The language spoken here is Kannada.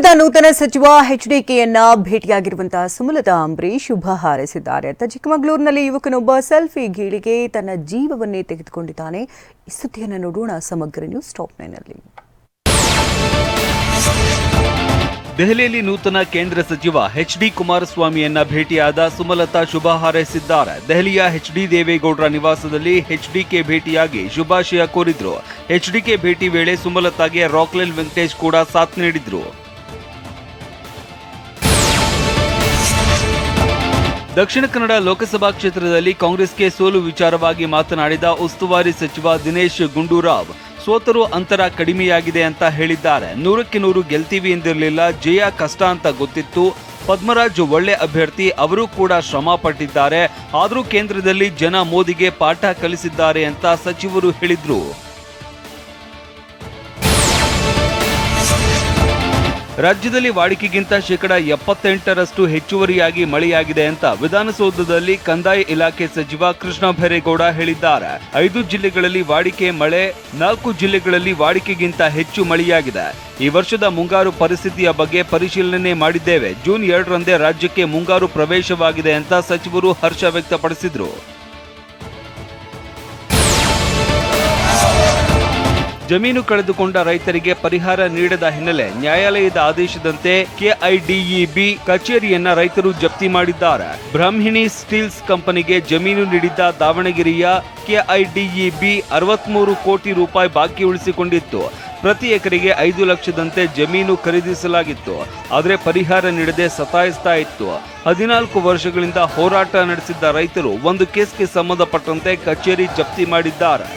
ಕೇಂದ್ರದ ನೂತನ ಸಚಿವ ಎಚ್ಡಿಕೆಯನ್ನ ಭೇಟಿಯಾಗಿರುವಂತಹ ಸುಮಲತಾ ಅಂಬರೀಶ್ ಶುಭ ಹಾರೈಸಿದ್ದಾರೆ. ಚಿಕ್ಕಮಗಳೂರಿನಲ್ಲಿ ಯುವಕನೊಬ್ಬ ಸೆಲ್ಫಿ ಗೀಳಿಗೆ ತನ್ನ ಜೀವವನ್ನೇ ತೆಗೆದುಕೊಂಡಿದ್ದಾನೆ. ಈ ಸುದ್ದಿಯನ್ನು ನೋಡೋಣ ಸಮಗ್ರ ನ್ಯೂಸ್ ಟಾಪ್ 9ನಲ್ಲಿ. ದೆಹಲಿಯಲ್ಲಿ ನೂತನ ಕೇಂದ್ರ ಸಚಿವ ಎಚ್ಡಿ ಕುಮಾರಸ್ವಾಮಿಯನ್ನ ಭೇಟಿಯಾದ ಸುಮಲತಾ ಶುಭ ಹಾರೈಸಿದ್ದಾರೆ. ದೆಹಲಿಯ ಎಚ್ಡಿ ದೇವೇಗೌಡರ ನಿವಾಸದಲ್ಲಿ ಎಚ್ಡಿಕೆ ಭೇಟಿಯಾಗಿ ಶುಭಾಶಯ ಕೋರಿದ್ರು. ಎಚ್ಡಿಕೆ ಭೇಟಿ ವೇಳೆ ಸುಮಲತಾಗೆ ರಾಕ್ಲೈನ್ ವೆಂಕಟೇಶ್ ಕೂಡ ಸಾಥ್ ನೀಡಿದ್ರು. ದಕ್ಷಿಣ ಕನ್ನಡ ಲೋಕಸಭಾ ಕ್ಷೇತ್ರದಲ್ಲಿ ಕಾಂಗ್ರೆಸ್ಗೆ ಸೋಲು ವಿಚಾರವಾಗಿ ಮಾತನಾಡಿದ ಉಸ್ತುವಾರಿ ಸಚಿವ ದಿನೇಶ್ ಗುಂಡೂರಾವ್, ಸೋತರೂ ಅಂತರ ಕಡಿಮೆಯಾಗಿದೆ ಅಂತ ಹೇಳಿದ್ದಾರೆ. 100ಕ್ಕೆ 100 ಗೆಲ್ತೀವಿ ಎಂದಿರಲಿಲ್ಲ, ಜಯ ಕಷ್ಟ ಅಂತ ಗೊತ್ತಿತ್ತು. ಪದ್ಮರಾಜ್ ಒಳ್ಳೆ ಅಭ್ಯರ್ಥಿ, ಅವರು ಕೂಡ ಶ್ರಮ ಪಟ್ಟಿದ್ದಾರೆ. ಆದರೂ ಕೇಂದ್ರದಲ್ಲಿ ಜನ ಮೋದಿಗೆ ಪಾಠ ಕಲಿಸಿದ್ದಾರೆ ಅಂತ ಸಚಿವರು ಹೇಳಿದ್ರು. ರಾಜ್ಯದಲ್ಲಿ ವಾಡಿಕೆಗಿಂತ 78% ಹೆಚ್ಚುವರಿಯಾಗಿ ಮಳೆಯಾಗಿದೆ ಅಂತ ವಿಧಾನಸೌಧದಲ್ಲಿ ಕಂದಾಯ ಇಲಾಖೆ ಸಚಿವ ಕೃಷ್ಣ ಬೈರೇಗೌಡ ಹೇಳಿದ್ದಾರೆ. 5 ಜಿಲ್ಲೆಗಳಲ್ಲಿ ವಾಡಿಕೆ ಮಳೆ, 4 ಜಿಲ್ಲೆಗಳಲ್ಲಿ ವಾಡಿಕೆಗಿಂತ ಹೆಚ್ಚು ಮಳೆಯಾಗಿದೆ. ಈ ವರ್ಷದ ಮುಂಗಾರು ಪರಿಸ್ಥಿತಿಯ ಬಗ್ಗೆ ಪರಿಶೀಲನೆ ಮಾಡಿದ್ದೇವೆ. ಜೂನ್ 2ರಂದೇ ರಾಜ್ಯಕ್ಕೆ ಮುಂಗಾರು ಪ್ರವೇಶವಾಗಿದೆ ಅಂತ ಸಚಿವರು ಹರ್ಷ ವ್ಯಕ್ತಪಡಿಸಿದರು. ಜಮೀನು ಕಳೆದುಕೊಂಡ ರೈತರಿಗೆ ಪರಿಹಾರ ನೀಡದ ಹಿನ್ನೆಲೆ ನ್ಯಾಯಾಲಯದ ಆದೇಶದಂತೆ ಕೆಐಡಿಇಬಿ ಕಚೇರಿಯನ್ನ ರೈತರು ಜಪ್ತಿ ಮಾಡಿದ್ದಾರೆ. ಬ್ರಾಹ್ಮಿಣಿ ಸ್ಟೀಲ್ಸ್ ಕಂಪನಿಗೆ ಜಮೀನು ನೀಡಿದ್ದ ದಾವಣಗೆರೆಯ ಕೆಐಡಿಇಬಿ 63 ಕೋಟಿ ರೂಪಾಯಿ ಬಾಕಿ ಉಳಿಸಿಕೊಂಡಿತ್ತು. ಪ್ರತಿ ಎಕರೆಗೆ 5 ಲಕ್ಷದಂತೆ ಜಮೀನು ಖರೀದಿಸಲಾಗಿತ್ತು. ಆದರೆ ಪರಿಹಾರ ನೀಡದೆ ಸತಾಯಿಸ್ತಾ ಇತ್ತು. 14 ವರ್ಷಗಳಿಂದ ಹೋರಾಟ ನಡೆಸಿದ್ದ ರೈತರು ಒಂದು ಕೇಸ್ಗೆ ಸಂಬಂಧಪಟ್ಟಂತೆ ಕಚೇರಿ ಜಪ್ತಿ ಮಾಡಿದ್ದಾರೆ.